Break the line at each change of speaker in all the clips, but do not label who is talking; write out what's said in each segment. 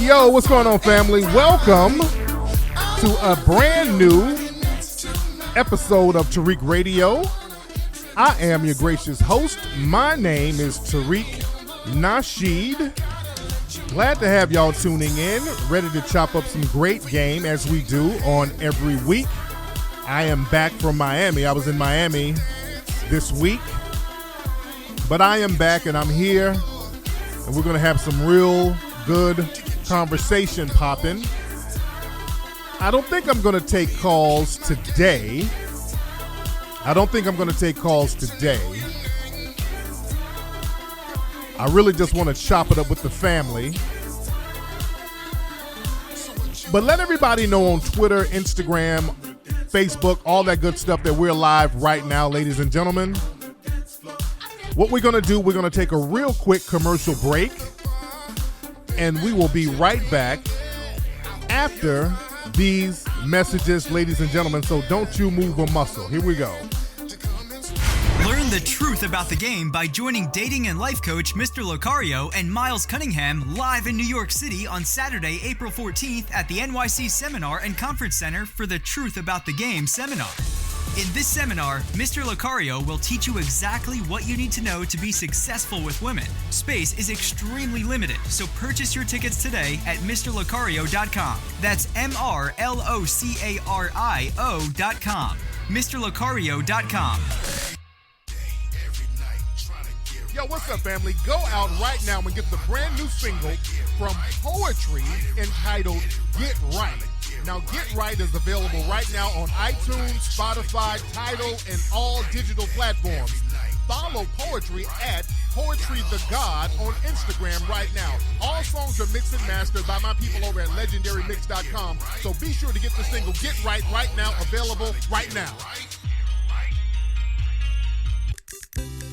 Yo, what's going on, family? Welcome to a brand new episode of Tariq Radio. I am your gracious host. My name is Tariq Nasheed. Glad to have y'all tuning in, ready to chop up some great game as we do on every week. I am back from Miami. I was in Miami this week, but I am back and I'm here, and we're going to have some real good conversation popping. I don't think I'm going to take calls today. I really just want to chop it up with the family. But let everybody know on Twitter, Instagram, Facebook, all that good stuff that we're live right now, ladies and gentlemen. What we're going to do, we're going to take a real quick commercial break, and we will be right back after these messages, ladies and gentlemen. So don't you move a muscle. Here we go.
Learn the truth about the game by joining dating and life coach Mr. Locario and Miles Cunningham live in New York City on Saturday, April 14th at the NYC Seminar and Conference Center for the Truth About the Game seminar. In this seminar, Mr. Locario will teach you exactly what you need to know to be successful with women. Space is extremely limited, so purchase your tickets today at MrLocario.com. That's MrLocario.com. MrLocario.com.
Yo, what's up, family? Go out right now and get the brand new single from Poetry entitled Get Right. Now, Get Right is available right now on iTunes, Spotify, Tidal, and all digital platforms. Follow Poetry at Poetry the God on Instagram right now. All songs are mixed and mastered by my people over at LegendaryMix.com. So be sure to get the single Get Right right now, available right now.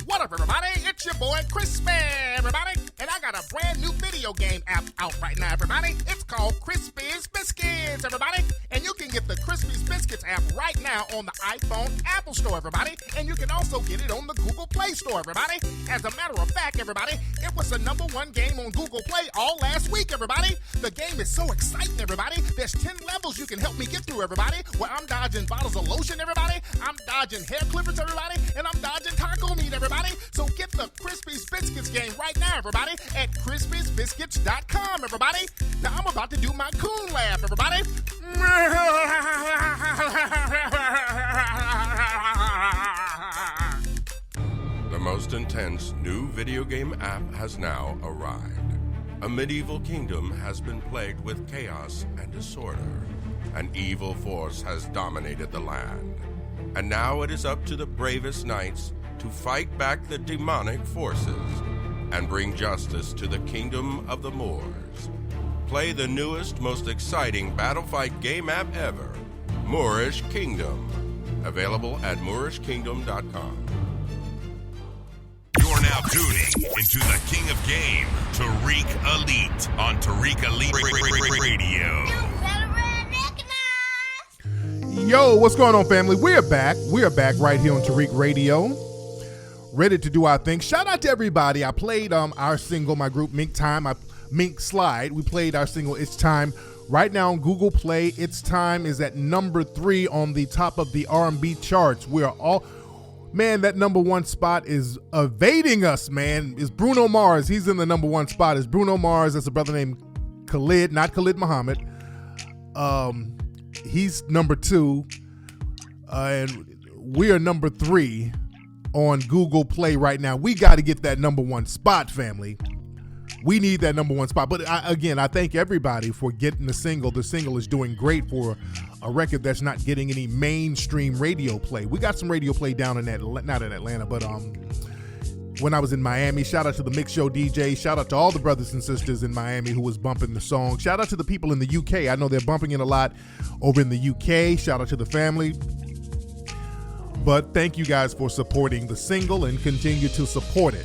What up, everybody? It's your boy, Crispy, everybody. And I got a brand new video game app out right now, everybody. It's called Crispy's Biscuits, everybody. And you can get the Crispy's Biscuits app right now on the iPhone Apple Store, everybody. And you can also get it on the Google Play Store, everybody. As a matter of fact, everybody, it was the #1 game on Google Play all last week, everybody. The game is so exciting, everybody. There's 10 levels you can help me get through, everybody, where I'm dodging bottles of lotion, everybody. I'm dodging hair clippers, everybody. And I'm dodging taco meat, everybody. So get the Crispy's Biscuits game right now, everybody, at crispysbiscuits.com, everybody. Now I'm about to do my coon laugh, everybody.
The most intense new video game app has now arrived. A medieval kingdom has been plagued with chaos and disorder. An evil force has dominated the land. And now it is up to the bravest knights to fight back the demonic forces and bring justice to the kingdom of the Moors. Play the newest, most exciting battle fight game app ever, Moorish Kingdom. Available at MoorishKingdom.com.
You're now tuning into the King of Game, Tariq Elite, on Tariq Elite Radio.
Yo, what's going on, family? We're back. We're back right here on Tariq Radio, ready to do our thing. Shout out to everybody. I played our single, my group Mink Slide. We played our single It's Time right now on Google Play. It's Time is at #3 on the top of the R&B charts. We are all, man, that #1 spot is evading us, man. It's Bruno Mars. He's in the #1 spot. It's Bruno Mars. That's a brother named Khalid, not Khalid Muhammad. He's #2, and we are #3 on Google Play right now. We got to get that #1 spot, family. We need that #1 spot. But I thank everybody for getting the single. The single is doing great for a record that's not getting any mainstream radio play. We got some radio play down in not in Atlanta, but when I was in Miami. Shout out to the Mix Show DJ. Shout out to all the brothers and sisters in Miami who was bumping the song. Shout out to the people in the UK. I know they're bumping it a lot over in the UK. Shout out to the family. But thank you guys for supporting the single and continue to support it.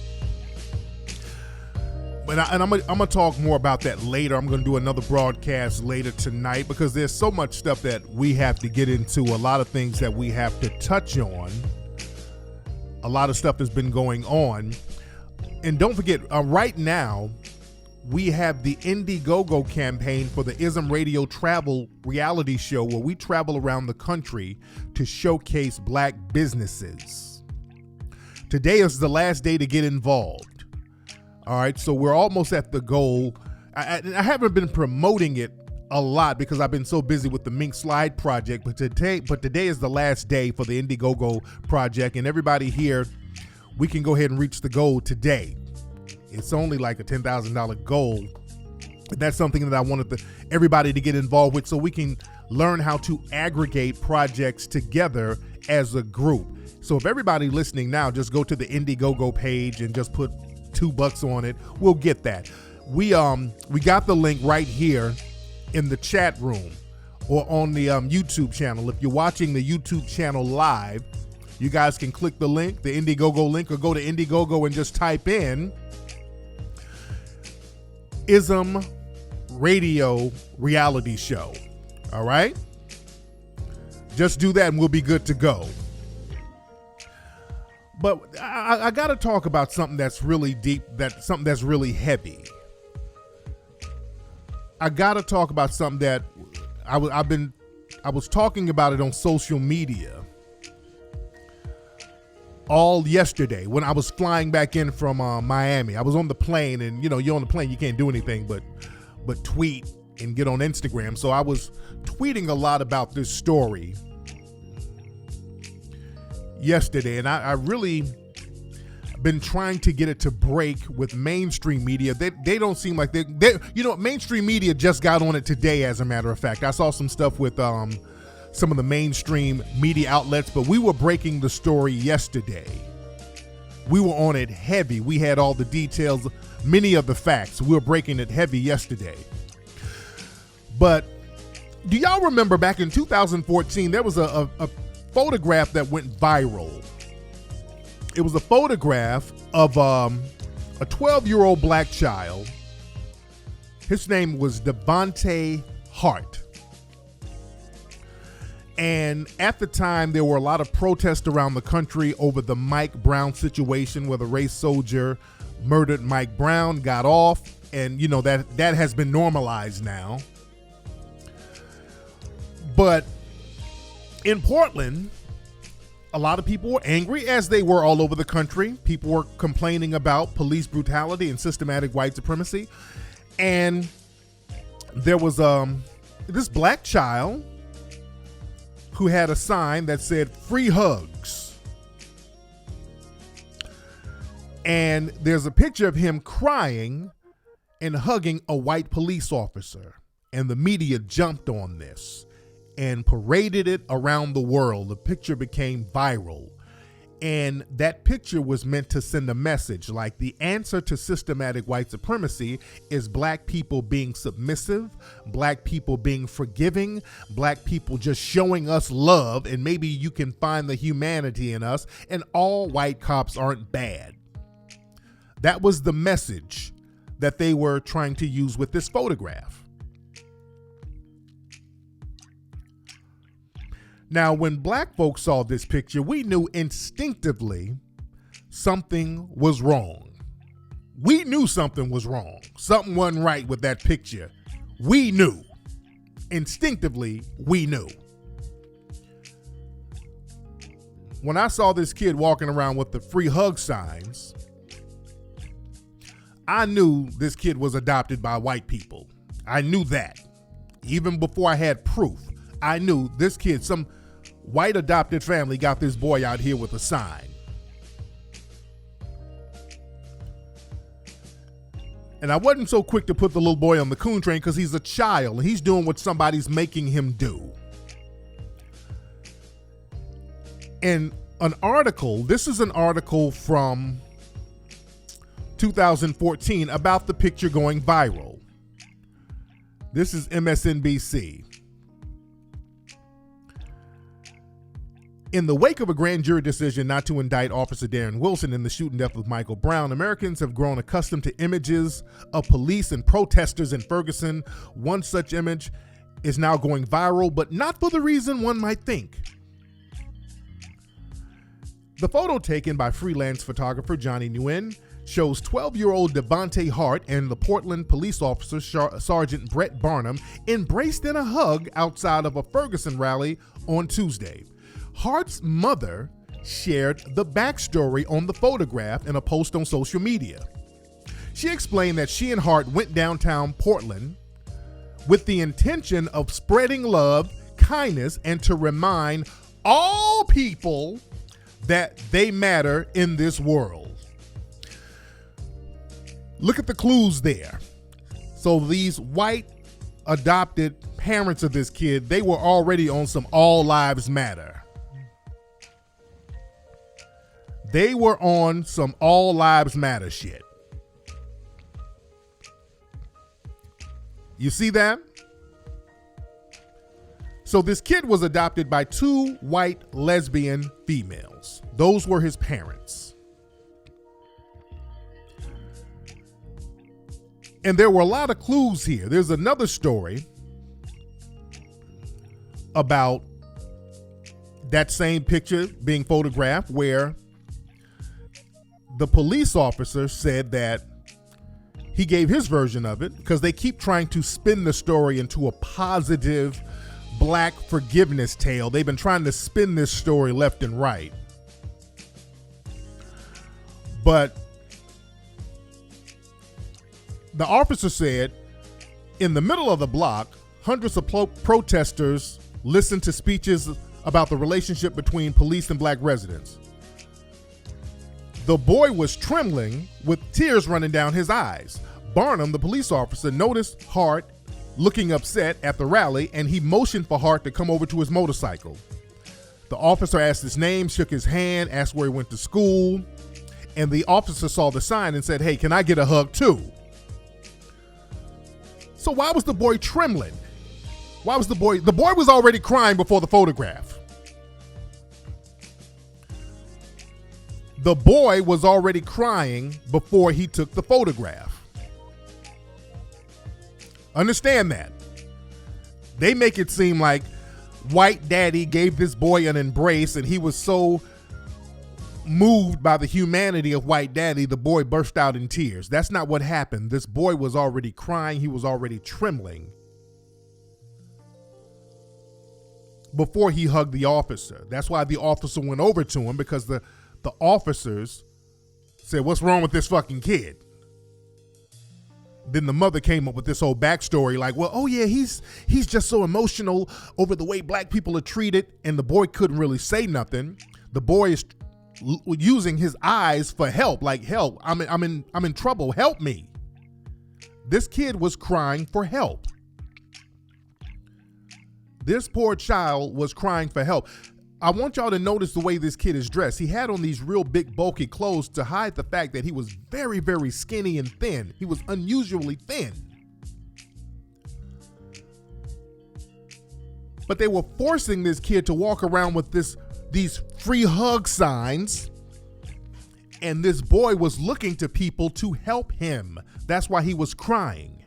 And I'm gonna talk more about that later. I'm gonna do another broadcast later tonight because there's so much stuff that we have to get into, a lot of things that we have to touch on, a lot of stuff that's been going on. And don't forget, right now, we have the Indiegogo campaign for the Ism Radio travel reality show where we travel around the country to showcase black businesses. Today is the last day to get involved. All right, so we're almost at the goal. I haven't been promoting it a lot because I've been so busy with the Mink Slide project, but today is the last day for the Indiegogo project, and everybody here, we can go ahead and reach the goal today. It's only like a $10,000 goal. And that's something that I wanted everybody to get involved with so we can learn how to aggregate projects together as a group. So if everybody listening now, just go to the Indiegogo page and just put $2 on it. We'll get that. We got the link right here in the chat room or on the YouTube channel. If you're watching the YouTube channel live, you guys can click the link, the Indiegogo link, or go to Indiegogo and just type in Ism Radio reality show. All right? Just do that and we'll be good to go. But I got to talk about something that's really deep, something that's really heavy. I got to talk about something that I was talking about it on social media all yesterday when I was flying back in from Miami. I was on the plane, and you're on the plane, you can't do anything but tweet and get on Instagram. So I was tweeting a lot about this story yesterday, and I really been trying to get it to break with mainstream media. They don't seem like they mainstream media just got on it today, as a matter of fact. I saw some stuff with some of the mainstream media outlets, but we were breaking the story yesterday. We were on it heavy. We had all the details, many of the facts. We were breaking it heavy yesterday. But do y'all remember back in 2014, there was a photograph that went viral. It was a photograph of a 12-year-old black child. His name was Devontae Hart. And at the time, there were a lot of protests around the country over the Mike Brown situation, where the race soldier murdered Mike Brown, got off, and that has been normalized now. But in Portland, a lot of people were angry, as they were all over the country. People were complaining about police brutality and systematic white supremacy. And there was this black child who had a sign that said "Free Hugs." And there's a picture of him crying and hugging a white police officer. And the media jumped on this and paraded it around the world. The picture became viral. And that picture was meant to send a message like the answer to systematic white supremacy is black people being submissive, black people being forgiving, black people just showing us love, and maybe you can find the humanity in us, and all white cops aren't bad. That was the message that they were trying to use with this photograph. Now, when black folks saw this picture, we knew instinctively something was wrong. We knew something was wrong. Something wasn't right with that picture. We knew. Instinctively, we knew. When I saw this kid walking around with the free hug signs, I knew this kid was adopted by white people. I knew that. Even before I had proof, I knew this kid, some white adopted family got this boy out here with a sign. And I wasn't so quick to put the little boy on the coon train because he's a child and he's doing what somebody's making him do. And an article, this is an article from 2014 about the picture going viral. This is MSNBC. In the wake of a grand jury decision not to indict Officer Darren Wilson in the shooting death of Michael Brown, Americans have grown accustomed to images of police and protesters in Ferguson. One such image is now going viral, but not for the reason one might think. The photo, taken by freelance photographer Johnny Nguyen, shows 12-year-old Devontae Hart and the Portland police officer Sergeant Brett Barnum embraced in a hug outside of a Ferguson rally on Tuesday. Hart's mother shared the backstory on the photograph in a post on social media. She explained that she and Hart went downtown Portland with the intention of spreading love, kindness, and to remind all people that they matter in this world. Look at the clues there. So these white adopted parents of this kid, they were already on some all lives matter. They were on some all lives matter shit. You see that? So this kid was adopted by 2 white lesbian females. Those were his parents. And there were a lot of clues here. There's another story about that same picture being photographed where the police officer said that he gave his version of it because they keep trying to spin the story into a positive black forgiveness tale. They've been trying to spin this story left and right. But the officer said, in the middle of the block, hundreds of protesters listened to speeches about the relationship between police and black residents. The boy was trembling with tears running down his eyes. Barnum, the police officer, noticed Hart looking upset at the rally, and he motioned for Hart to come over to his motorcycle. The officer asked his name, shook his hand, asked where he went to school, and the officer saw the sign and said, "Hey, can I get a hug too?" So why was the boy trembling? Why was the boy was already crying before the photograph. The boy was already crying before he took the photograph. Understand that. They make it seem like white daddy gave this boy an embrace and he was so moved by the humanity of white daddy, the boy burst out in tears. That's not what happened. This boy was already crying. He was already trembling before he hugged the officer. That's why the officer went over to him, because the officers said, "What's wrong with this fucking kid?" Then the mother came up with this whole backstory like, well, oh yeah, he's just so emotional over the way black people are treated, and the boy couldn't really say nothing. The boy is using his eyes for help, like, help, I'm in trouble, help me. This kid was crying for help. This poor child was crying for help. I want y'all to notice the way this kid is dressed. He had on these real big bulky clothes to hide the fact that he was very, very skinny and thin. He was unusually thin. But they were forcing this kid to walk around with these free hug signs, and this boy was looking to people to help him. That's why he was crying.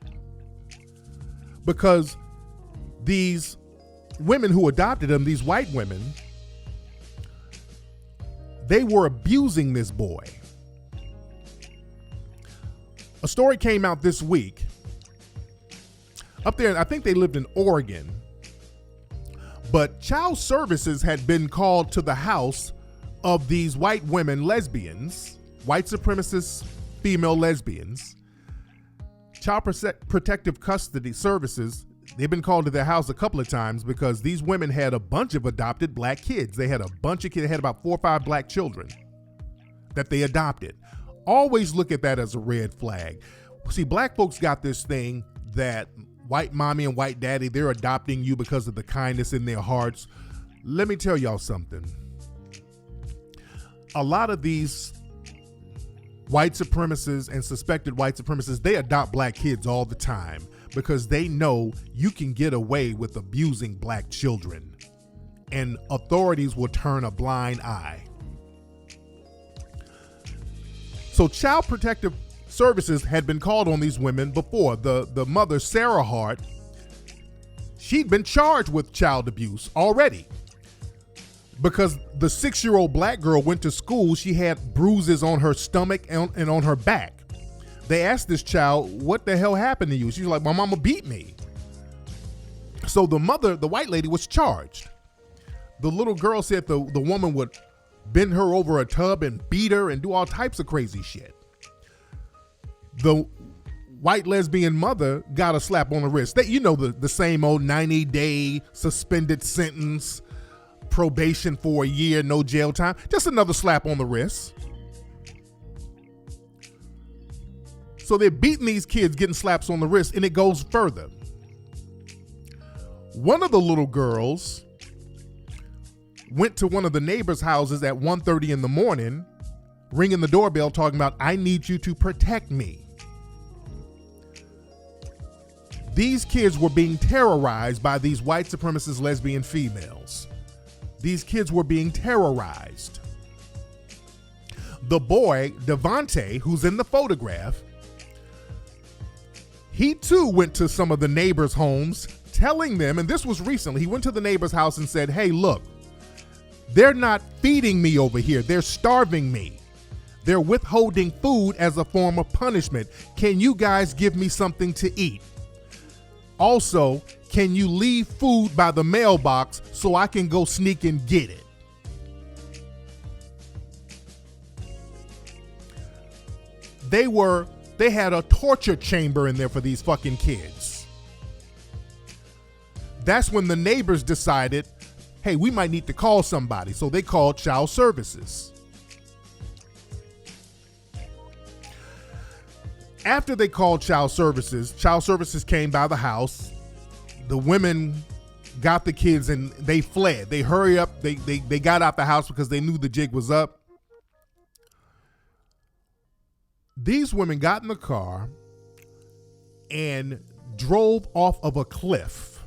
Because these women who adopted him, these white women, they were abusing this boy. A story came out this week. Up there, I think they lived in Oregon. But child services had been called to the house of these white women lesbians, white supremacist female lesbians. Child protective custody services, they've been called to their house a couple of times because these women had a bunch of adopted black kids. They had a bunch of kids. They had about 4 or 5 black children that they adopted. Always look at that as a red flag. See, black folks got this thing that white mommy and white daddy, they're adopting you because of the kindness in their hearts. Let me tell y'all something. A lot of these white supremacists and suspected white supremacists, they adopt black kids all the time because they know you can get away with abusing black children and authorities will turn a blind eye. So child protective services had been called on these women before. The mother, Sarah Hart, she'd been charged with child abuse already.
because the 6-year-old black girl went to school. She had bruises on her stomach and on her back. They asked this child, what the hell happened to you? She was like, my mama beat me. So the mother, the white lady, was charged. The little girl said the woman would bend her over a tub and beat her and do all types of crazy shit. The white lesbian mother got a slap on the wrist. The same old 90-day suspended sentence, probation for a year, no jail time. Just another slap on the wrist. So they're beating these kids, getting slaps on the wrist, and it goes further. One of the little girls went to one of the neighbors' houses at 1:30 in the morning, ringing the doorbell, talking about, I need you to protect me. These kids were being terrorized by these white supremacist lesbian females. These kids were being terrorized. The boy, Devontae, who's in the photograph, he too went to some of the neighbors' homes, telling them, and this was recently, he went to the neighbor's house and said, hey, look, they're not feeding me over here. They're starving me. They're withholding food as a form of punishment. Can you guys give me something to eat? Also, can you leave food by the mailbox so I can go sneak and get it? They had a torture chamber in there for these fucking kids. That's when the neighbors decided, hey, we might need to call somebody. So they called child services. After they called child services came by the house. The women got the kids and they fled. They hurry up. They got out the house because they knew the jig was up. These women got in the car and drove off of a cliff.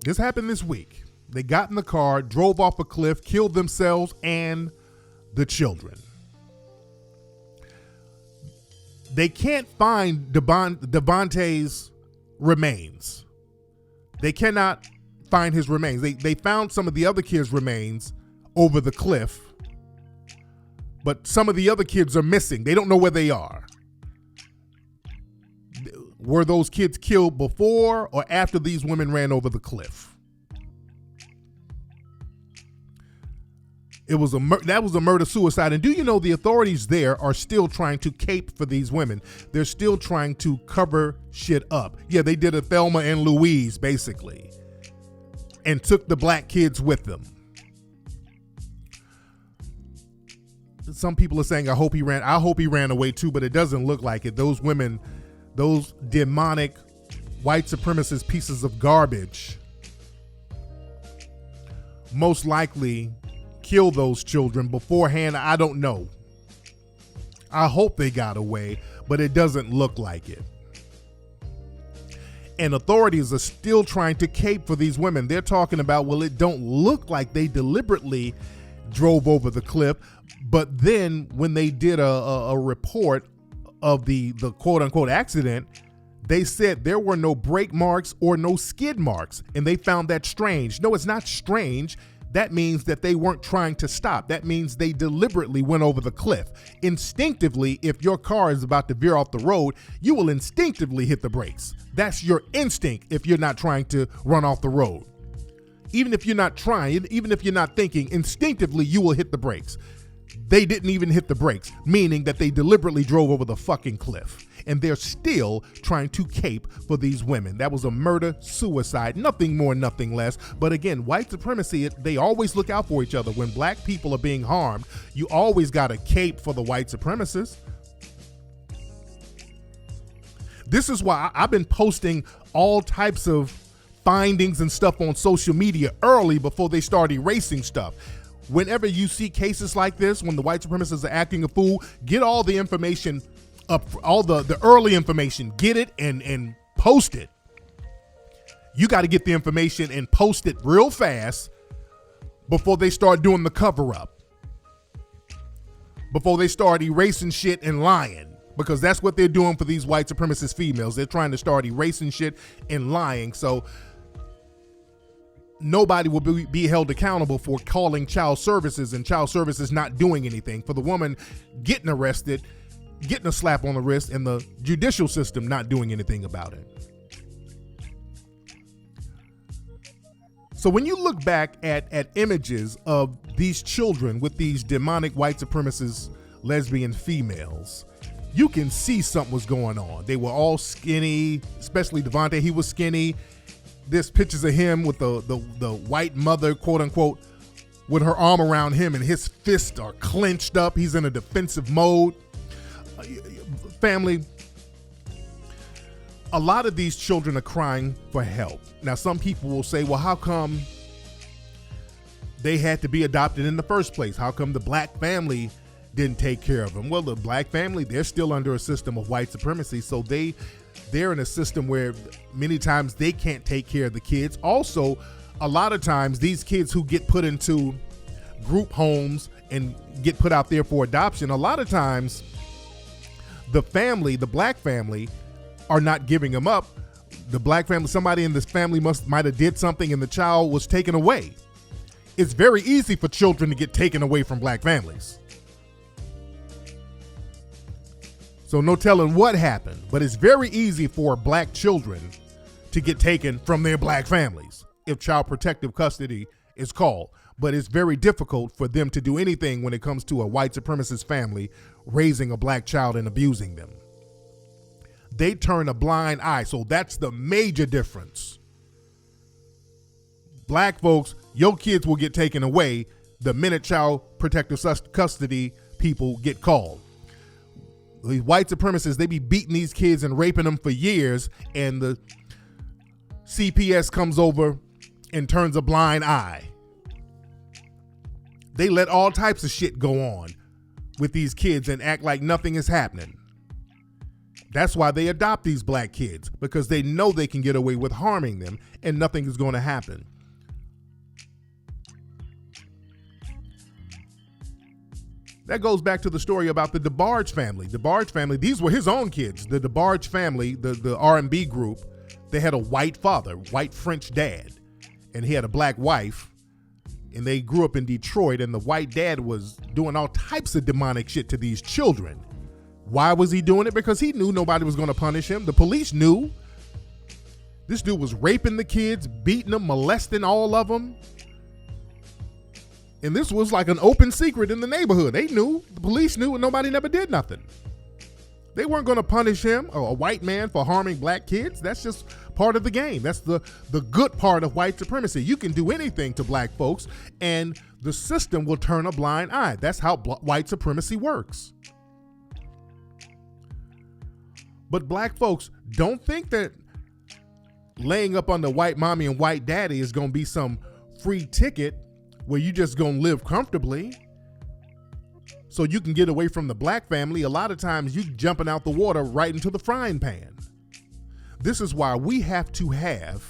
This happened this week. They got in the car, drove off a cliff, killed themselves and the children. They can't find Devontae's remains. They cannot find his remains. They found some of the other kids' remains over the cliff, but some of the other kids are missing. They don't know where they are. Were those kids killed before or after these women ran over the cliff? That was a murder-suicide. And do you know the authorities there are still trying to cape for these women? They're still trying to cover shit up. Yeah, they did a Thelma and Louise, basically, and took the black kids with them. Some people are saying, I hope he ran away too, but it doesn't look like it. Those women, those demonic white supremacist pieces of garbage, most likely kill those children beforehand. I don't know. I hope they got away, but it doesn't look like it. And authorities are still trying to cape for these women. They're talking about, well, it don't look like they deliberately drove over the cliff, but then when they did a report of the quote unquote accident, they said there were no brake marks or no skid marks, and they found that strange. No, it's not strange. That means that they weren't trying to stop. That means they deliberately went over the cliff. Instinctively, if your car is about to veer off the road, you will instinctively hit the brakes. That's your instinct if you're not trying to run off the road. Even if you're not trying, even if you're not thinking, instinctively you will hit the brakes. They didn't even hit the brakes, meaning that they deliberately drove over the fucking cliff. And they're still trying to cape for these women. That was a murder-suicide, nothing more, nothing less. But again, white supremacy, they always look out for each other. When black people are being harmed, you always got to cape for the white supremacists. This is why I've been posting all types of findings and stuff on social media early before they start erasing stuff. Whenever you see cases like this, when the white supremacists are acting a fool, get all the information up, all the early information, get it and post it. You got to get the information and post it real fast before they start doing the cover up, before they start erasing shit and lying, because that's what they're doing for these white supremacist females. They're trying to start erasing shit and lying. So nobody will be held accountable for calling child services and child services not doing anything, for the woman getting arrested, getting a slap on the wrist, and the judicial system not doing anything about it. So when you look back at images of these children with these demonic white supremacist lesbian females, you can see something was going on. They were all skinny, especially Devontae. He was skinny. There's pictures of him with the white mother, quote unquote, with her arm around him and his fists are clenched up. He's in a defensive mode. Family, a lot of these children are crying for help. Now, some people will say, well, how come they had to be adopted in the first place? How come the black family didn't take care of them? Well, the black family, they're still under a system of white supremacy, so they're in a system where many times they can't take care of the kids. Also, a lot of times these kids who get put into group homes and get put out there for adoption, a lot of times the family, the black family, are not giving them up. The black family, somebody in this family might have did something and the child was taken away. It's very easy for children to get taken away from black families. So no telling what happened, but it's very easy for black children to get taken from their black families if child protective custody is called. But it's very difficult for them to do anything when it comes to a white supremacist family raising a black child and abusing them. They turn a blind eye. So that's the major difference. Black folks, your kids will get taken away the minute child protective custody people get called. These white supremacists, they be beating these kids and raping them for years, and the CPS comes over and turns a blind eye. They let all types of shit go on with these kids and act like nothing is happening. That's why they adopt these black kids, because they know they can get away with harming them and nothing is going to happen. That goes back to the story about the DeBarge family. DeBarge family, these were his own kids. The DeBarge family, the R&B group, they had a white father, white French dad, and he had a black wife, and they grew up in Detroit, and the white dad was doing all types of demonic shit to these children. Why was he doing it? Because he knew nobody was going to punish him. The police knew. This dude was raping the kids, beating them, molesting all of them. And this was like an open secret in the neighborhood. They knew, the police knew, and nobody never did nothing. They weren't going to punish him, or a white man, for harming black kids. That's just part of the game. That's the good part of white supremacy. You can do anything to black folks, and the system will turn a blind eye. That's how white supremacy works. But black folks, don't think that laying up under white mommy and white daddy is going to be some free ticket where you just gonna live comfortably so you can get away from the black family. A lot of times you jumping out the water right into the frying pan. This is why we have to have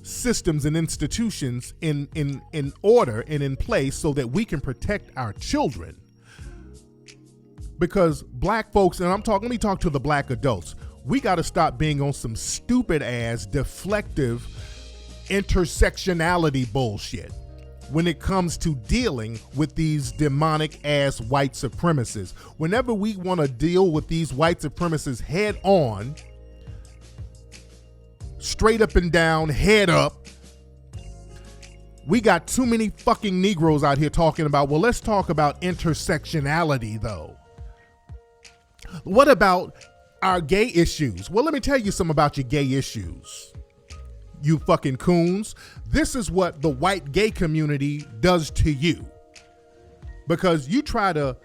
systems and institutions in order and in place so that we can protect our children. Because black folks, and let me talk to the black adults, we gotta stop being on some stupid ass deflective intersectionality bullshit when it comes to dealing with these demonic ass white supremacists. Whenever we want to deal with these white supremacists head on, straight up and down, head up, we got too many fucking Negroes out here talking about, well, let's talk about intersectionality though. What about our gay issues? Well, let me tell you something about your gay issues, you fucking coons. This is what the white gay community does to you. Because you try to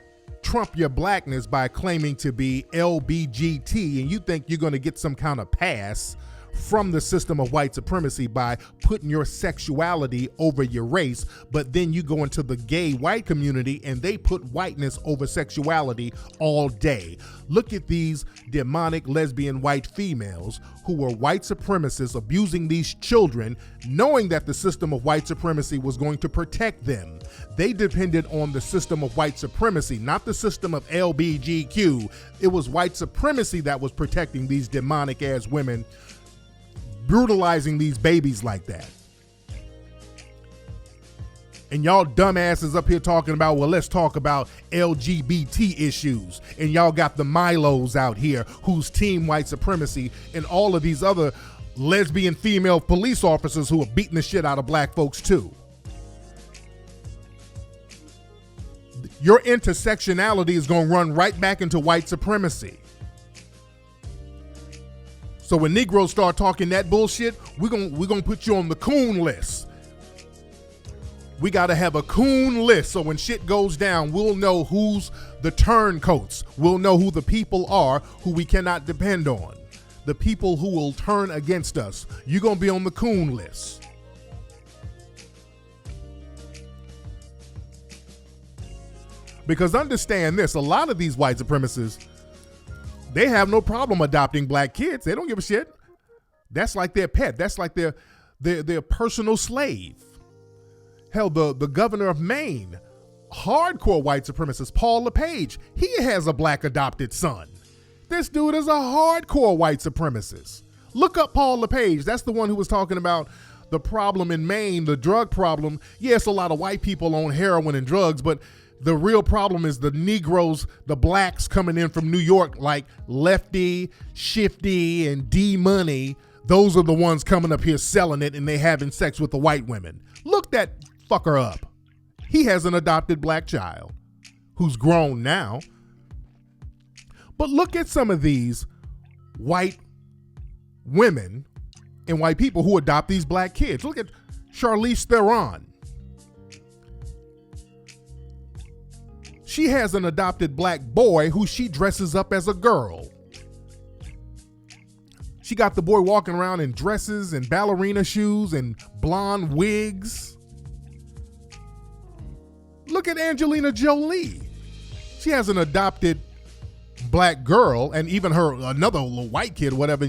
trump your blackness by claiming to be LBGT, and you think you're going to get some kind of pass from the system of white supremacy by putting your sexuality over your race, but then you go into the gay white community and they put whiteness over sexuality all day. Look at these demonic lesbian white females who were white supremacists abusing these children, knowing that the system of white supremacy was going to protect them. They depended on the system of white supremacy, not the system of LBGQ. It was white supremacy that was protecting these demonic ass women brutalizing these babies like that. And y'all dumbasses up here talking about, well, let's talk about LGBT issues. And y'all got the Milos out here who's team white supremacy and all of these other lesbian female police officers who are beating the shit out of black folks too. Your intersectionality is going to run right back into white supremacy. So when Negroes start talking that bullshit, we're gonna put you on the coon list. We got to have a coon list, so when shit goes down, we'll know who's the turncoats. We'll know who the people are who we cannot depend on. The people who will turn against us. You're going to be on the coon list. Because understand this, a lot of these white supremacists, they have no problem adopting black kids. They don't give a shit. That's like their pet. That's like their personal slave. Hell, the governor of Maine, hardcore white supremacist, Paul LePage, he has a black adopted son. This dude is a hardcore white supremacist. Look up Paul LePage. That's the one who was talking about the problem in Maine, the drug problem. Yes, a lot of white people on heroin and drugs, but the real problem is the Negroes, the blacks coming in from New York like Lefty, Shifty, and D-Money. Those are the ones coming up here selling it, and they having sex with the white women. Look that fucker up. He has an adopted black child who's grown now. But look at some of these white women and white people who adopt these black kids. Look at Charlize Theron. She has an adopted black boy who she dresses up as a girl. She got the boy walking around in dresses and ballerina shoes and blonde wigs. Look at Angelina Jolie. She has an adopted black girl, and even her another little white kid, whatever.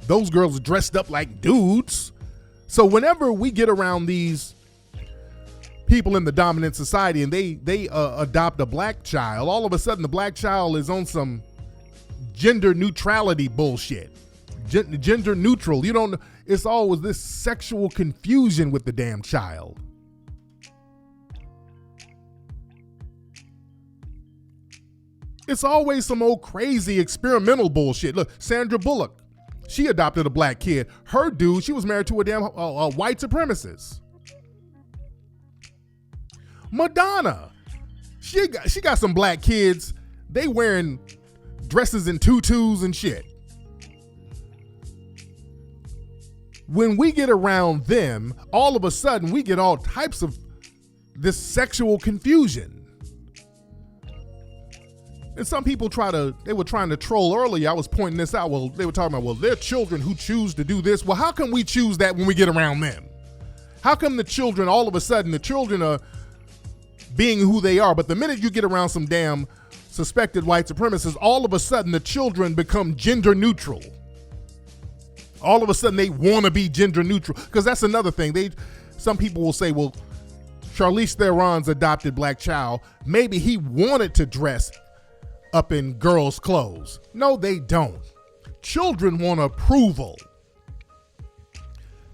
Those girls dressed up like dudes. So whenever we get around these people in the dominant society and they adopt a black child, all of a sudden the black child is on some gender neutrality bullshit. Gender neutral. You don't. It's always this sexual confusion with the damn child. It's always some old crazy experimental bullshit. Look, Sandra Bullock, she adopted a black kid. Her dude, she was married to a damn white supremacist. Madonna, she got some black kids. They wearing dresses and tutus and shit. When we get around them, all of a sudden we get all types of this sexual confusion. And some people they were trying to troll earlier. I was pointing this out. Well, they were talking about, well, they're children who choose to do this. Well, how come we choose that when we get around them? How come the children, all of a sudden, the children are being who they are, but the minute you get around some damn suspected white supremacists, all of a sudden the children become gender neutral. All of a sudden they want to be gender neutral. Because that's another thing. Some people will say, well, Charlize Theron's adopted black child, maybe he wanted to dress up in girls' clothes. No, they don't. Children want approval.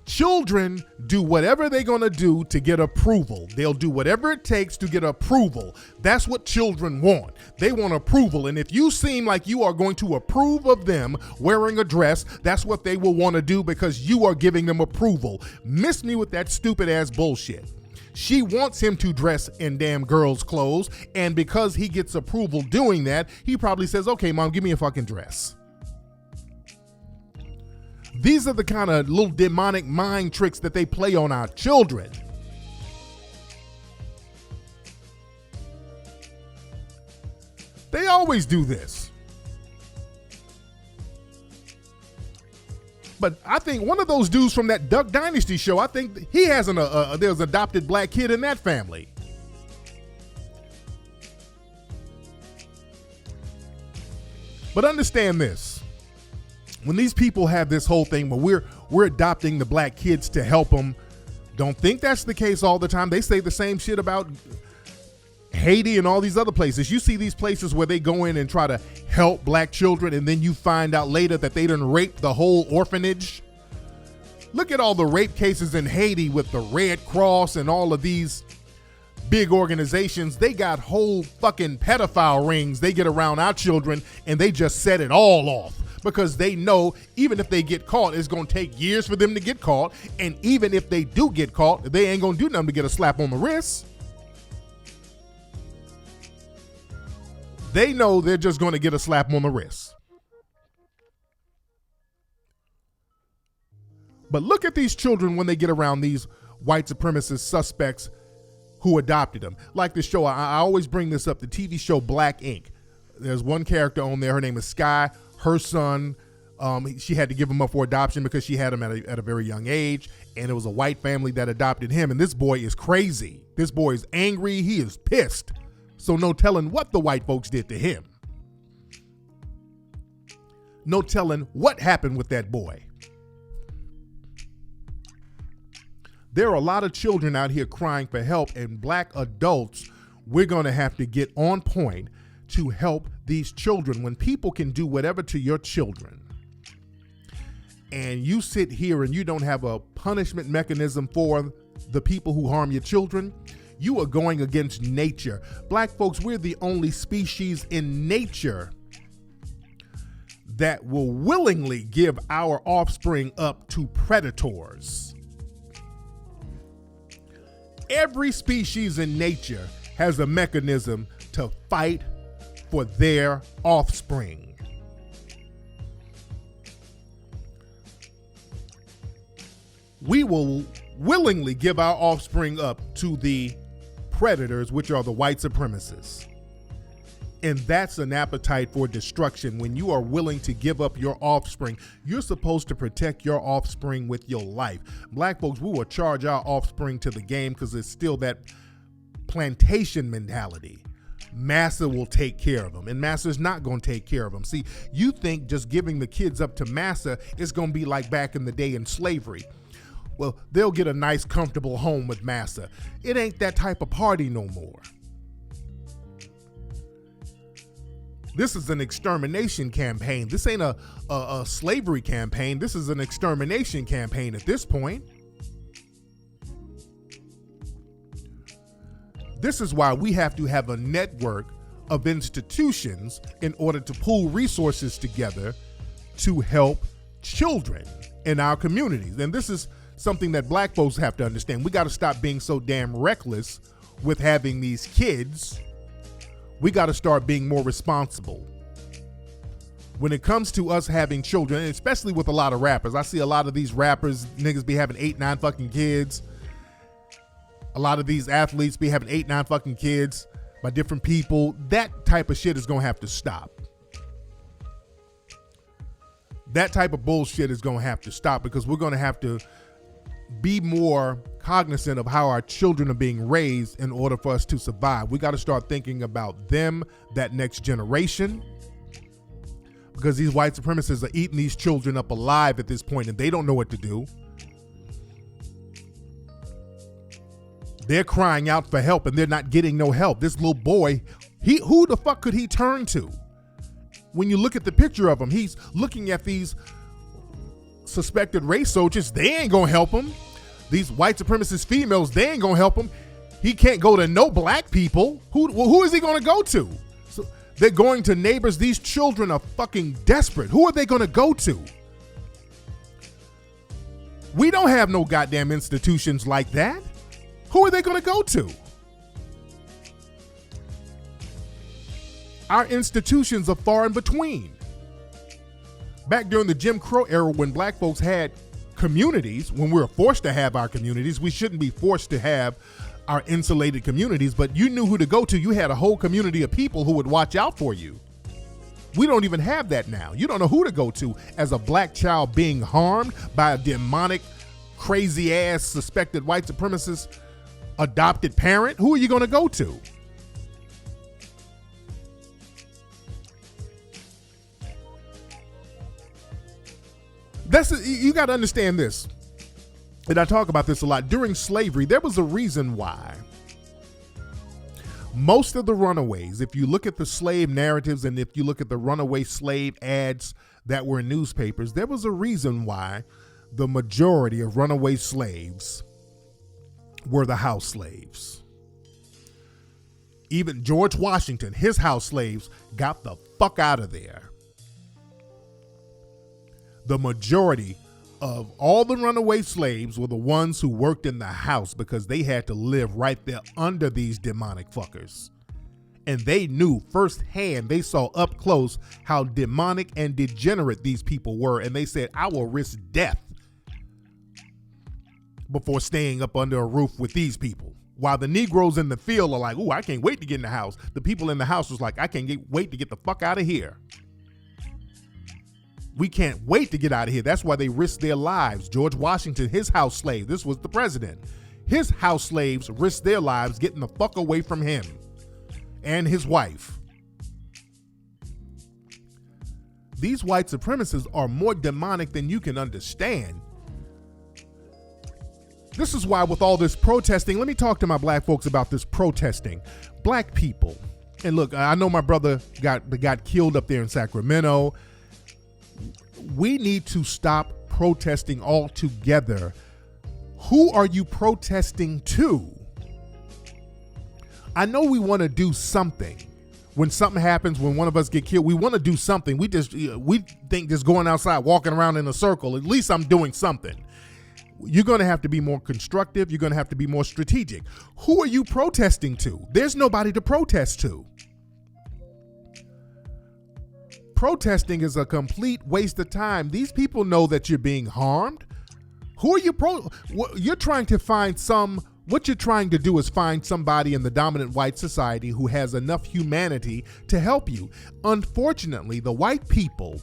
Children do whatever they're going to do to get approval. They'll do whatever it takes to get approval. That's what children want. They want approval. And if you seem like you are going to approve of them wearing a dress, that's what they will want to do because you are giving them approval. Miss me with that stupid ass bullshit. She wants him to dress in damn girls' clothes, and because he gets approval doing that, he probably says, okay, mom, give me a fucking dress. These are the kind of little demonic mind tricks that they play on our children. They always do this. But I think one of those dudes from that Duck Dynasty show, I think he has there's an adopted black kid in that family. But understand this. When these people have this whole thing where we're adopting the black kids to help them, don't think that's the case all the time. They say the same shit about Haiti and all these other places. You see these places where they go in and try to help black children, and then you find out later that they done raped the whole orphanage. Look at all the rape cases in Haiti with the Red Cross and all of these big organizations. They got whole fucking pedophile rings they get around our children, and they just set it all off because they know even if they get caught, it's going to take years for them to get caught. And even if they do get caught, they ain't going to do nothing to get a slap on the wrist. They know they're just going to get a slap on the wrist. But look at these children when they get around these white supremacist suspects who adopted them. Like the show, I always bring this up, the TV show Black Ink. There's one character on there, her name is Sky. Her son, she had to give him up for adoption because she had him at a very young age, and it was a white family that adopted him, and this boy is crazy. This boy is angry, he is pissed. So no telling what the white folks did to him. No telling what happened with that boy. There are a lot of children out here crying for help, and black adults, we're going to have to get on point to help these children. When people can do whatever to your children, and you sit here and you don't have a punishment mechanism for the people who harm your children, you are going against nature. Black folks, we're the only species in nature that will willingly give our offspring up to predators. Every species in nature has a mechanism to fight for their offspring. We will willingly give our offspring up to the predators, which are the white supremacists. And that's an appetite for destruction. When you are willing to give up your offspring, you're supposed to protect your offspring with your life. Black folks, we will charge our offspring to the game because it's still that plantation mentality. Massa will take care of them, and Massa's not going to take care of them. See, you think just giving the kids up to Massa is going to be like back in the day in slavery. Well, they'll get a nice, comfortable home with Massa. It ain't that type of party no more. This is an extermination campaign. This ain't a slavery campaign. This is an extermination campaign at this point. This is why we have to have a network of institutions in order to pool resources together to help children in our communities. And this is something that black folks have to understand. We got to stop being so damn reckless with having these kids. We got to start being more responsible. When it comes to us having children, and especially with a lot of rappers, I see a lot of these rappers, niggas be having 8, 9 fucking kids. A lot of these athletes be having 8, 9 fucking kids by different people. That type of shit is going to have to stop. That type of bullshit is going to have to stop because we're going to have to be more cognizant of how our children are being raised in order for us to survive. We got to start thinking about them, that next generation, because these white supremacists are eating these children up alive at this point and they don't know what to do. They're crying out for help and they're not getting no help. This little boy, who the fuck could he turn to? When you look at the picture of him, he's looking at these suspected race soldiers. They ain't gonna help him. These white supremacist females, they ain't gonna help him. He can't go to no black people. Who is he gonna go to? So they're going to neighbors. These children are fucking desperate. Who are they gonna go to? We don't have no goddamn institutions like that. Who are they gonna go to? Our institutions are far in between. Back during the Jim Crow era, when black folks had communities, when we were forced to have our communities, we shouldn't be forced to have our insulated communities, but you knew who to go to. You had a whole community of people who would watch out for you. We don't even have that now. You don't know who to go to as a black child being harmed by a demonic, crazy ass suspected white supremacist adopted parent. Who are you going to go to? You got to understand this, and I talk about this a lot. During slavery, there was a reason why most of the runaways, if you look at the slave narratives and if you look at the runaway slave ads that were in newspapers, there was a reason why the majority of runaway slaves were the house slaves. Even George Washington, his house slaves got the fuck out of there. The majority of all the runaway slaves were the ones who worked in the house because they had to live right there under these demonic fuckers. And they knew firsthand, they saw up close how demonic and degenerate these people were. And they said, I will risk death before staying up under a roof with these people. While the Negroes in the field are like, ooh, I can't wait to get in the house. The people in the house was like, I can't wait to get the fuck out of here. We can't wait to get out of here. That's why they risked their lives. George Washington, his house slave, this was the president. His house slaves risked their lives getting the fuck away from him and his wife. These white supremacists are more demonic than you can understand. This is why with all this protesting, let me talk to my black folks about this protesting. Black people, and look, I know my brother got killed up there in Sacramento. We need to stop protesting altogether. Who are you protesting to? I know we want to do something. When something happens, when one of us get killed, we want to do something. We think just going outside, walking around in a circle, at least I'm doing something. You're going to have to be more constructive. You're going to have to be more strategic. Who are you protesting to? There's nobody to protest to. Protesting is a complete waste of time. These people know that you're being harmed. Who are you you're trying to find what you're trying to do is find somebody in the dominant white society who has enough humanity to help you. Unfortunately, the white people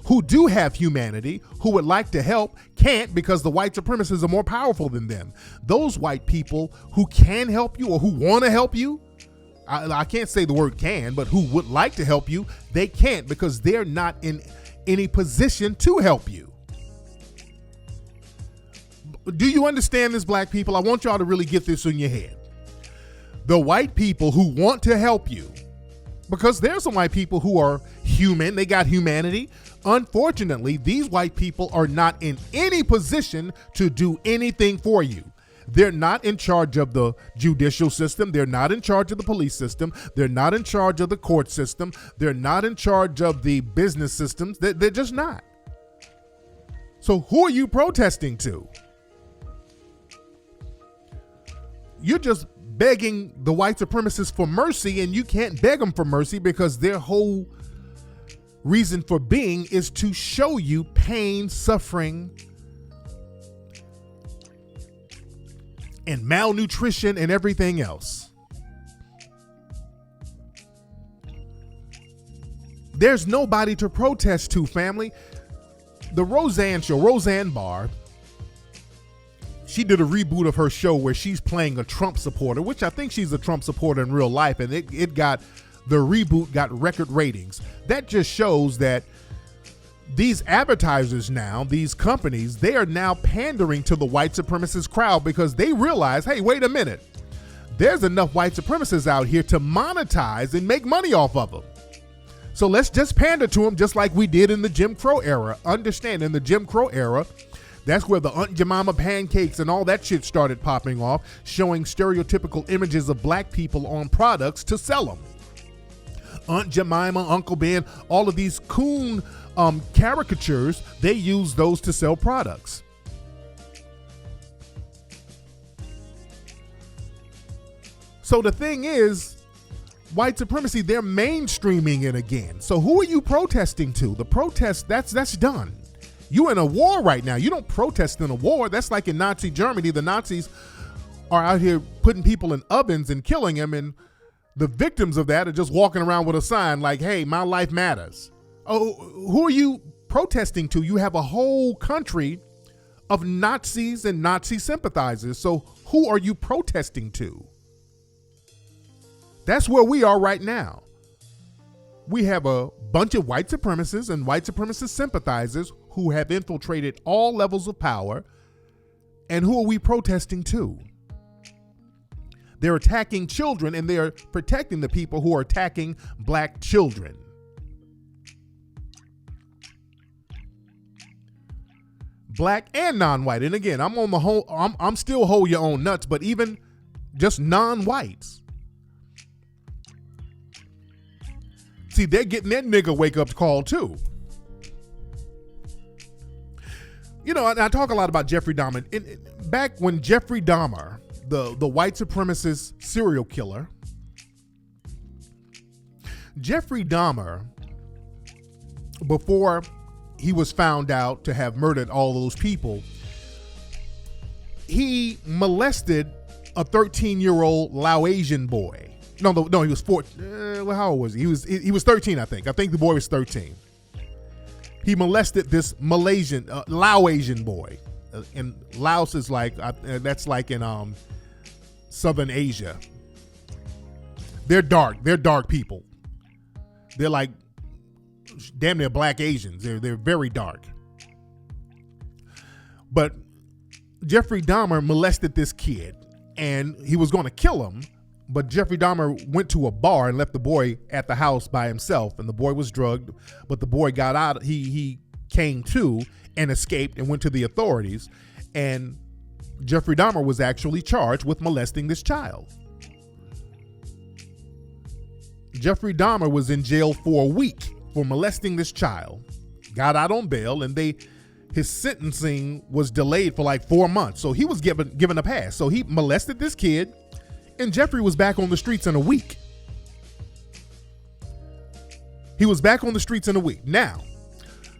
who do have humanity, who would like to help, can't because the white supremacists are more powerful than them. Those white people who can help you or who want to help you, I can't say the word can, but who would like to help you, they can't because they're not in any position to help you. Do you understand this, black people? I want y'all to really get this in your head. The white people who want to help you, because there's some white people who are human, they got humanity. Unfortunately, these white people are not in any position to do anything for you. They're not in charge of the judicial system. They're not in charge of the police system. They're not in charge of the court system. They're not in charge of the business systems. They're just not. So who are you protesting to? You're just begging the white supremacists for mercy, and you can't beg them for mercy because their whole reason for being is to show you pain, suffering, and malnutrition and everything else. There's nobody to protest to, family. The Roseanne show, Roseanne Barr, she did a reboot of her show where she's playing a Trump supporter, which I think she's a Trump supporter in real life, and the reboot got record ratings. That just shows that these advertisers now, these companies, they are now pandering to the white supremacist crowd because they realize, hey, wait a minute, there's enough white supremacists out here to monetize and make money off of them. So let's just pander to them just like we did in the Jim Crow era. Understand, in the Jim Crow era, that's where the Aunt Jemima pancakes and all that shit started popping off, showing stereotypical images of black people on products to sell them. Aunt Jemima, Uncle Ben, all of these coon caricatures, they use those to sell products. So the thing is, white supremacy, they're mainstreaming it again. So who are you protesting to? The protest, that's done. You in a war right now. You don't protest in a war. That's like in Nazi Germany. The Nazis are out here putting people in ovens and killing them, and the victims of that are just walking around with a sign like, hey, my life matters. Oh, who are you protesting to? You have a whole country of Nazis and Nazi sympathizers. So who are you protesting to? That's where we are right now. We have a bunch of white supremacists and white supremacist sympathizers who have infiltrated all levels of power. And who are we protesting to? They're attacking children, and they're protecting the people who are attacking black children. black and non-white. And again, I'm on the whole, I'm still hold your own nuts, but even just non-whites. See, they're getting that nigga wake up call too. You know, I talk a lot about Jeffrey Dahmer. Back when Jeffrey Dahmer, the white supremacist serial killer, Jeffrey Dahmer, before he was found out to have murdered all those people, he molested a 13-year-old Laotian boy. No, he was 14. Well, how old was he? He was 13, I think. I think the boy was 13. He molested this Laotian boy. And Laos is like, that's like in Southern Asia. They're dark. They're dark people. They're like damn near black Asians. They're very dark. But Jeffrey Dahmer molested this kid, and he was going to kill him. But Jeffrey Dahmer went to a bar and left the boy at the house by himself, and the boy was drugged. But the boy got out. He came to and escaped and went to the authorities. And Jeffrey Dahmer was actually charged with molesting this child. Jeffrey Dahmer was in jail for a week for molesting this child. Got out on bail, and his sentencing was delayed for like 4 months. So he was given a pass. So he molested this kid. And Jeffrey was back on the streets in a week. He was back on the streets in a week. Now,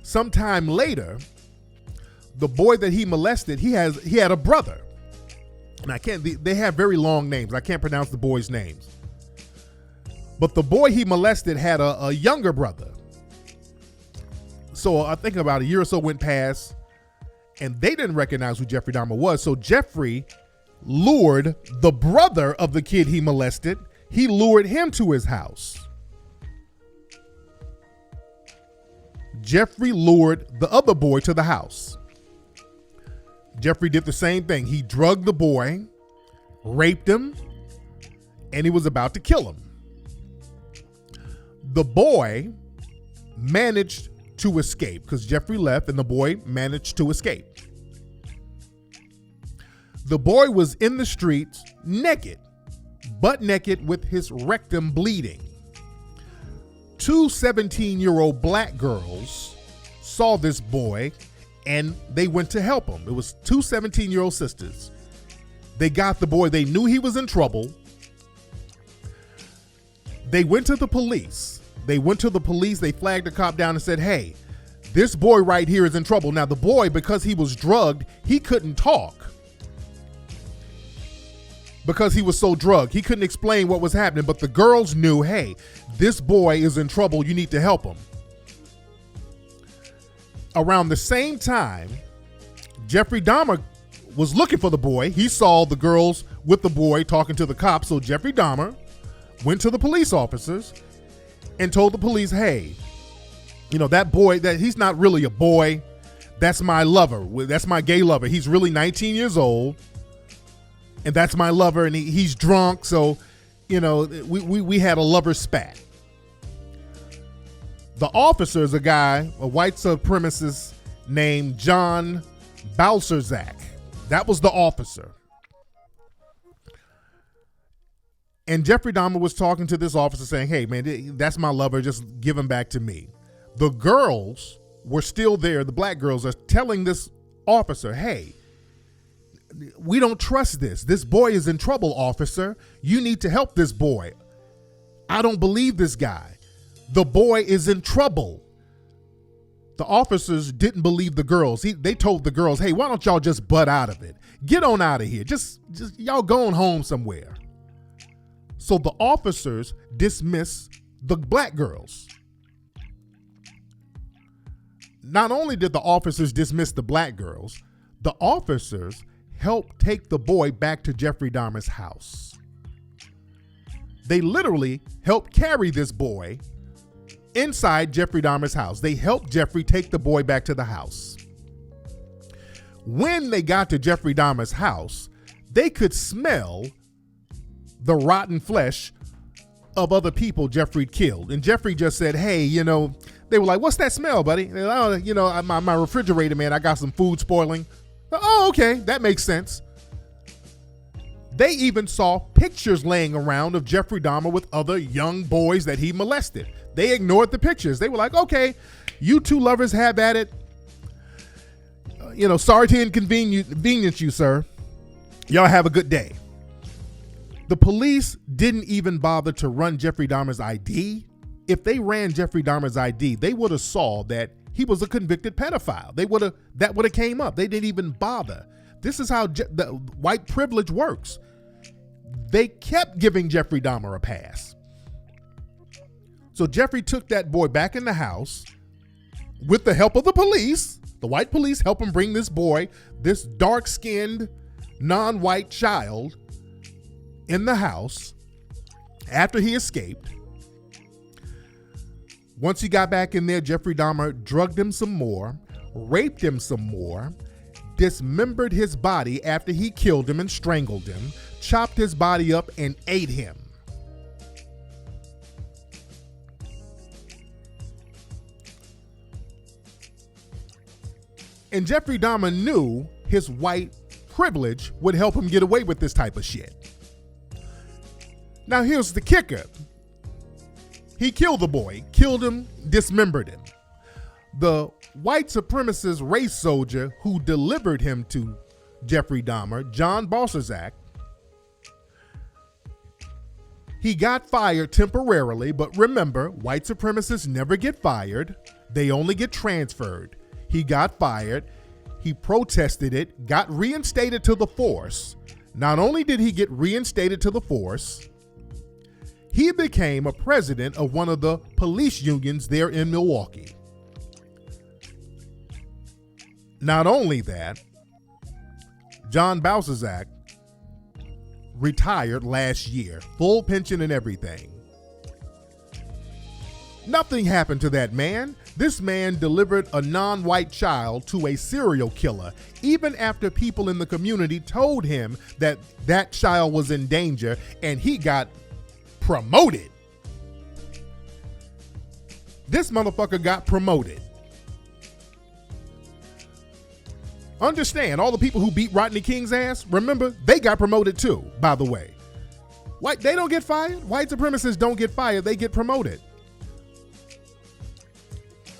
sometime later, the boy that he molested, he had a brother. And they have very long names. I can't pronounce the boys' names. But the boy he molested had a younger brother. So I think about a year or so went past, and they didn't recognize who Jeffrey Dahmer was. So Jeffrey lured the brother of the kid he molested. He lured him to his house. Jeffrey lured the other boy to the house. Jeffrey did the same thing. He drugged the boy, raped him, and he was about to kill him. The boy managed to escape because Jeffrey left, and the boy managed to escape. The boy was in the streets naked, butt naked, with his rectum bleeding. 2 17-year-old black girls saw this boy, and they went to help him. It was 2 17-year-old sisters. They got the boy. They knew he was in trouble. They went to the police. They flagged the cop down and said, hey, this boy right here is in trouble. Now, the boy, because he was drugged, he couldn't talk. Because he was so drugged, he couldn't explain what was happening. But the girls knew, hey, this boy is in trouble. You need to help him. Around the same time, Jeffrey Dahmer was looking for the boy. He saw the girls with the boy talking to the cops. So Jeffrey Dahmer went to the police officers and told the police, hey, you know, that boy, that he's not really a boy. That's my lover. That's my gay lover. He's really 19 years old. And that's my lover, and he's drunk, so, you know, we had a lover spat. The officer is a white supremacist named John Balserzak. That was the officer. And Jeffrey Dahmer was talking to this officer saying, hey, man, that's my lover, just give him back to me. The girls were still there, the black girls are telling this officer, hey, we don't trust this. This boy is in trouble, officer. You need to help this boy. I don't believe this guy. The boy is in trouble. The officers didn't believe the girls. They told the girls, hey, why don't y'all just butt out of it? Get on out of here. Just y'all going home somewhere. So the officers dismissed the black girls. Not only did the officers dismiss the black girls, the officers helped take the boy back to Jeffrey Dahmer's house. They literally helped carry this boy inside Jeffrey Dahmer's house. They helped Jeffrey take the boy back to the house. When they got to Jeffrey Dahmer's house, they could smell the rotten flesh of other people Jeffrey killed. And Jeffrey just said, hey, you know, They were like, what's that smell, buddy? They're like, oh, you know, my refrigerator, man, I got some food spoiling. Oh, okay, that makes sense. They even saw pictures laying around of Jeffrey Dahmer with other young boys that he molested. They ignored the pictures. They were like, okay, you two lovers have at it. You know, sorry to inconvenience you, sir. Y'all have a good day. The police didn't even bother to run Jeffrey Dahmer's ID. If they ran Jeffrey Dahmer's ID, they would have saw that he was a convicted pedophile. That would have came up. They didn't even bother. This is how the white privilege works. They kept giving Jeffrey Dahmer a pass. So Jeffrey took that boy back in the house with the help of the police. The white police help him bring this boy, this dark-skinned, non-white child, in the house after he escaped. Once he got back in there, Jeffrey Dahmer drugged him some more, raped him some more, dismembered his body after he killed him and strangled him, chopped his body up and ate him. And Jeffrey Dahmer knew his white privilege would help him get away with this type of shit. Now here's the kicker. He killed the boy, killed him, dismembered him. The white supremacist race soldier who delivered him to Jeffrey Dahmer, John Balsazak, he got fired temporarily, but remember, white supremacists never get fired. They only get transferred. He got fired. He protested it, got reinstated to the force. Not only did he get reinstated to the force, he became a president of one of the police unions there in Milwaukee. Not only that, John Balsazak retired last year, full pension and everything. Nothing happened to that man. This man delivered a non-white child to a serial killer, even after people in the community told him that that child was in danger, and he got promoted. This motherfucker got promoted. Understand, all the people who beat Rodney King's ass, remember, they got promoted too, by the way. They don't get fired. White supremacists don't get fired, they get promoted.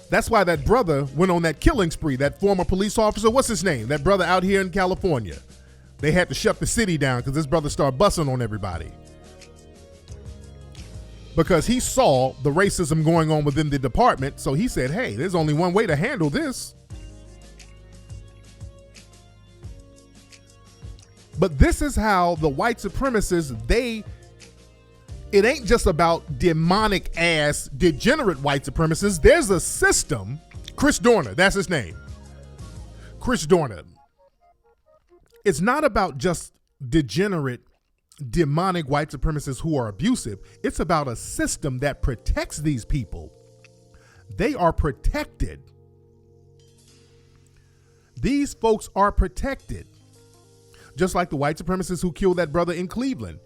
That's why that brother went on that killing spree, that former police officer, what's his name? That brother out here in California. They had to shut the city down because this brother started busting on everybody. Because he saw the racism going on within the department, so he said, hey, there's only one way to handle this. But this is how the white supremacists, it ain't just about demonic ass, degenerate white supremacists. There's a system. Chris Dorner, that's his name. Chris Dorner. It's not about just degenerate, demonic white supremacists who are abusive. It's about a system that protects these people. They are protected. These folks are protected. Just like the white supremacists who killed that brother in Cleveland.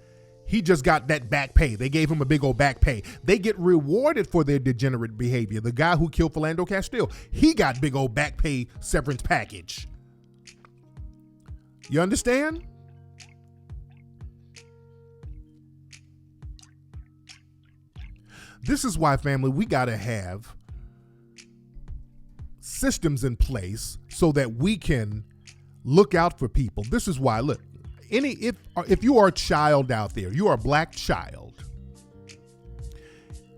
He just got that back pay. They gave him a big old back pay. They get rewarded for their degenerate behavior. The guy who killed Philando Castile, he got big old back pay severance package. You understand? This is why, family, we got to have systems in place so that we can look out for people. This is why, look, if you are a child out there, you are a black child,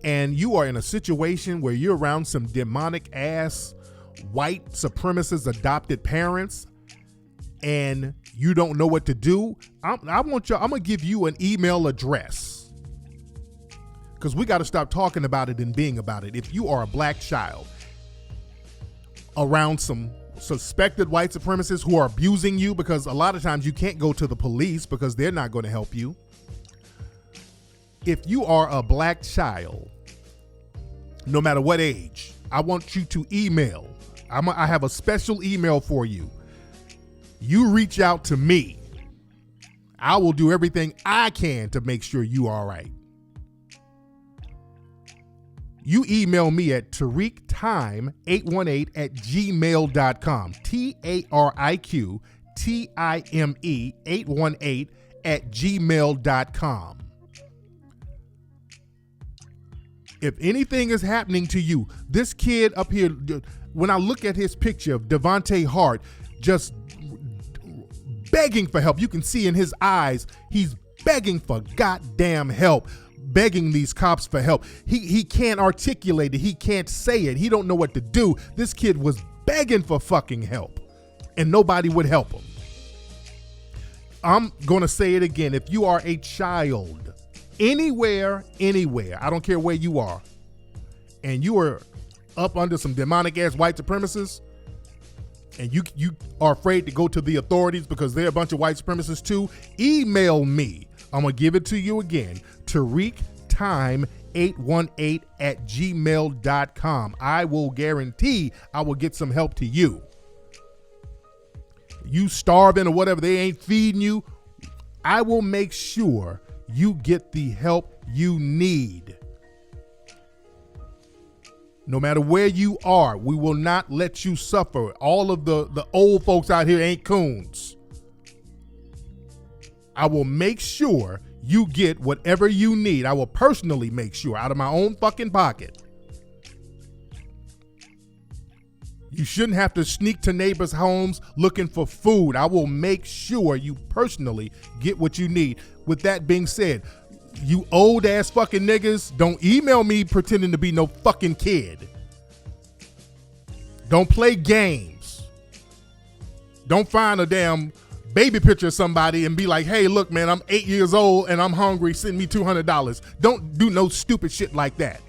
and you are in a situation where you're around some demonic ass white supremacist adopted parents and you don't know what to do, I'm gonna give you an email address, because we got to stop talking about it and being about it. If you are a black child around some suspected white supremacists who are abusing you, because a lot of times you can't go to the police because they're not going to help you. If you are a black child, no matter what age, I want you to email. I have a special email for you. You reach out to me. I will do everything I can to make sure you are all right. you email me at tariqtime818@gmail.com. TARIQTIME818@gmail.com. If anything is happening to you, this kid up here, when I look at his picture of Devontae Hart just begging for help, you can see in his eyes, he's begging for goddamn help, begging these cops for help. He can't articulate it. He can't say it. He don't know what to do. This kid was begging for fucking help, and nobody would help him. I'm going to say it again. If you are a child, anywhere, I don't care where you are, and you are up under some demonic ass white supremacists, and you are afraid to go to the authorities because they're a bunch of white supremacists too, email me. I'm going to give it to you again. TariqTime818@gmail.com. I will guarantee I will get some help to you. You starving or whatever, they ain't feeding you, I will make sure you get the help you need. No matter where you are, we will not let you suffer. All of the old folks out here ain't coons. I will make sure you get whatever you need. I will personally make sure, out of my own fucking pocket. You shouldn't have to sneak to neighbors' homes looking for food. I will make sure you personally get what you need. With that being said, you old ass fucking niggas, don't email me pretending to be no fucking kid. Don't play games. Don't find a damn baby picture of somebody and be like, hey, look, man, I'm 8 years old and I'm hungry. Send me $200. Don't do no stupid shit like that.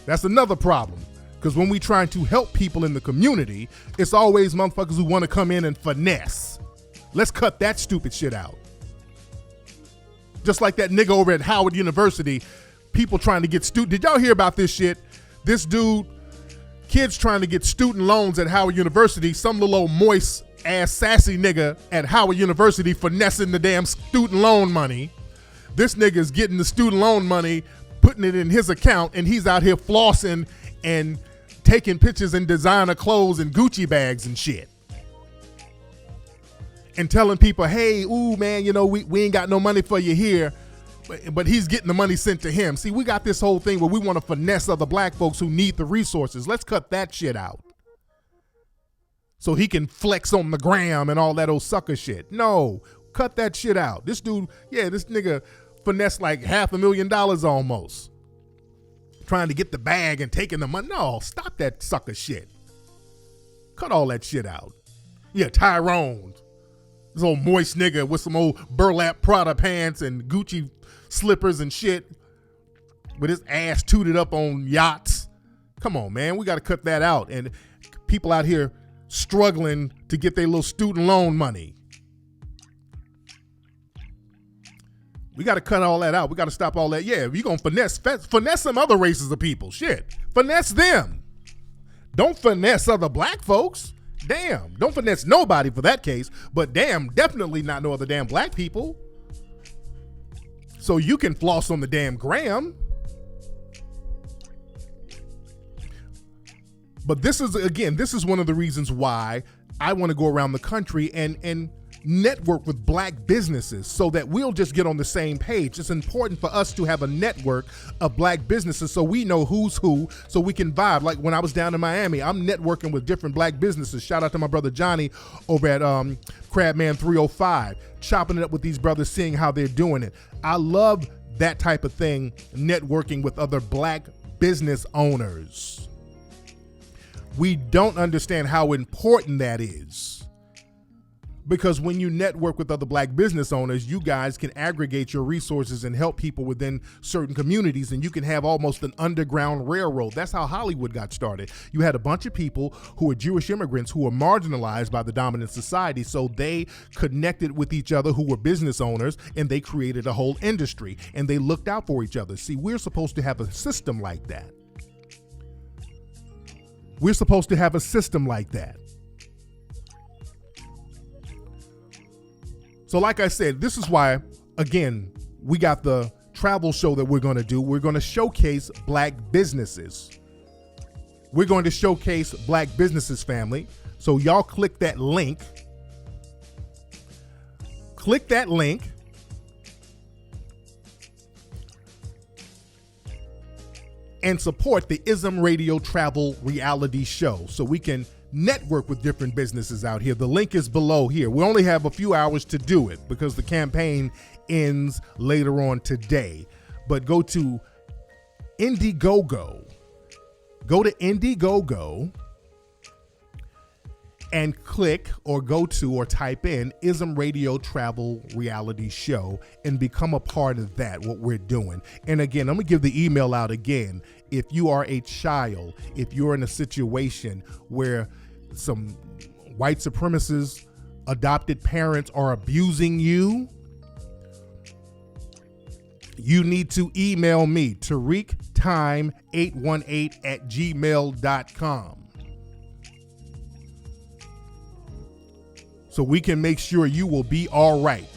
That's another problem. Because when we trying to help people in the community, it's always motherfuckers who want to come in and finesse. Let's cut that stupid shit out. Just like that nigga over at Howard University, people trying to get student. Did y'all hear about this shit? This dude, kids trying to get student loans at Howard University. Some little old moist ass sassy nigga at Howard University finessing the damn student loan money. This nigga's getting the student loan money, putting it in his account, and he's out here flossing and taking pictures in designer clothes and Gucci bags and shit. And telling people, hey, ooh, man, you know, we ain't got no money for you here. But he's getting the money sent to him. See, we got this whole thing where we want to finesse other black folks who need the resources. Let's cut that shit out. So he can flex on the gram and all that old sucker shit. No, cut that shit out. This dude, this nigga finessed like $500,000 almost. Trying to get the bag and taking the money. No, stop that sucker shit. Cut all that shit out. Yeah, Tyrone. This old moist nigga with some old burlap Prada pants and Gucci slippers and shit. With his ass tooted up on yachts. Come on, man. We got to cut that out. And people out here struggling to get their little student loan money. We got to cut all that out. We got to stop all that. Yeah, if you're going to finesse some other races of people. Shit. Finesse them. Don't finesse other black folks. Damn. Don't finesse nobody for that case. But damn, definitely not no other damn black people. So you can floss on the damn gram. But this is one of the reasons why I want to go around the country and network with black businesses so that we'll just get on the same page. It's important for us to have a network of black businesses so we know who's who, so we can vibe. Like when I was down in Miami, I'm networking with different black businesses. Shout out to my brother Johnny over at Crabman 305, chopping it up with these brothers, seeing how they're doing it. I love that type of thing, networking with other black business owners. We don't understand how important that is. Because when you network with other black business owners, you guys can aggregate your resources and help people within certain communities, and you can have almost an underground railroad. That's how Hollywood got started. You had a bunch of people who were Jewish immigrants who were marginalized by the dominant society, so they connected with each other who were business owners, and they created a whole industry, and they looked out for each other. See, we're supposed to have a system like that. We're supposed to have a system like that. So like I said, this is why, again, we got the travel show that we're going to do, we're going to showcase black businesses. We're going to showcase black businesses, family. So y'all click that link. Click that link. And support the ISM Radio Travel Reality Show so we can network with different businesses out here. The link is below here. We only have a few hours to do it because the campaign ends later on today. But go to Indiegogo. Go to Indiegogo and click or go to or type in ISM Radio Travel Reality Show and become a part of that, what we're doing. And again, I'm going to give the email out again. If you are a child, if you're in a situation where some white supremacists, adopted parents are abusing you, you need to email me, TariqTime818@gmail.com. So we can make sure you will be all right.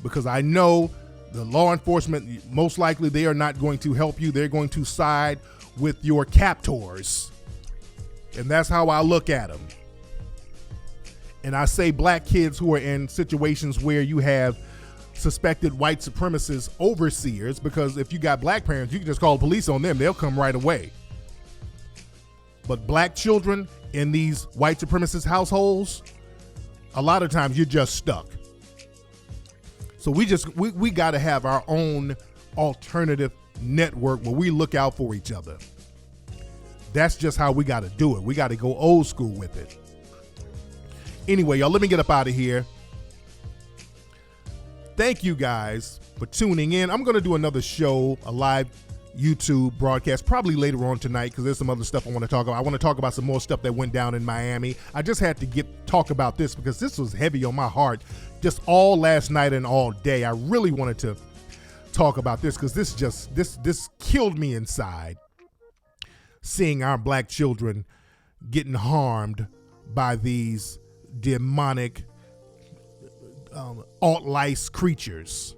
Because I know the law enforcement, most likely they are not going to help you. They're going to side with your captors. And that's how I look at them. And I say black kids who are in situations where you have suspected white supremacist overseers, because if you got black parents, you can just call the police on them. They'll come right away. But black children in these white supremacist households, a lot of times you're just stuck. So we got to have our own alternative network where we look out for each other. That's just how we got to do it. We got to go old school with it. Anyway, y'all, let me get up out of here. Thank you guys for tuning in. I'm going to do another show, a live YouTube broadcast, probably later on tonight, because there's some other stuff I want to talk about. I want to talk about some more stuff that went down in Miami. I just had to talk about this because this was heavy on my heart just all last night and all day. I really wanted to talk about this because this killed me inside, seeing our black children getting harmed by these demonic alt-lice creatures.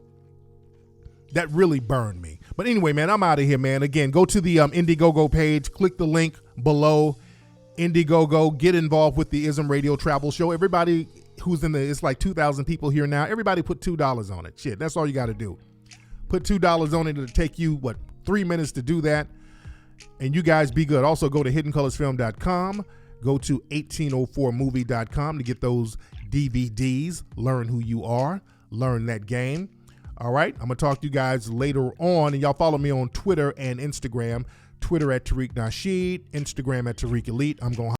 That really burned me. But anyway, man, I'm out of here, man. Again, go to the Indiegogo page, click the link below. Indiegogo, get involved with the ISM Radio Travel Show. Everybody who's it's like 2,000 people here now. Everybody put $2 on it. Shit, that's all you got to do. Put $2 on it. It'll take you, 3 minutes to do that. And you guys be good. Also, go to hiddencolorsfilm.com. Go to 1804movie.com to get those DVDs. Learn who you are. Learn that game. All right, I'm going to talk to you guys later on, and y'all follow me on Twitter and Instagram. Twitter at Tariq Nasheed, Instagram at Tariq Elite. I'm going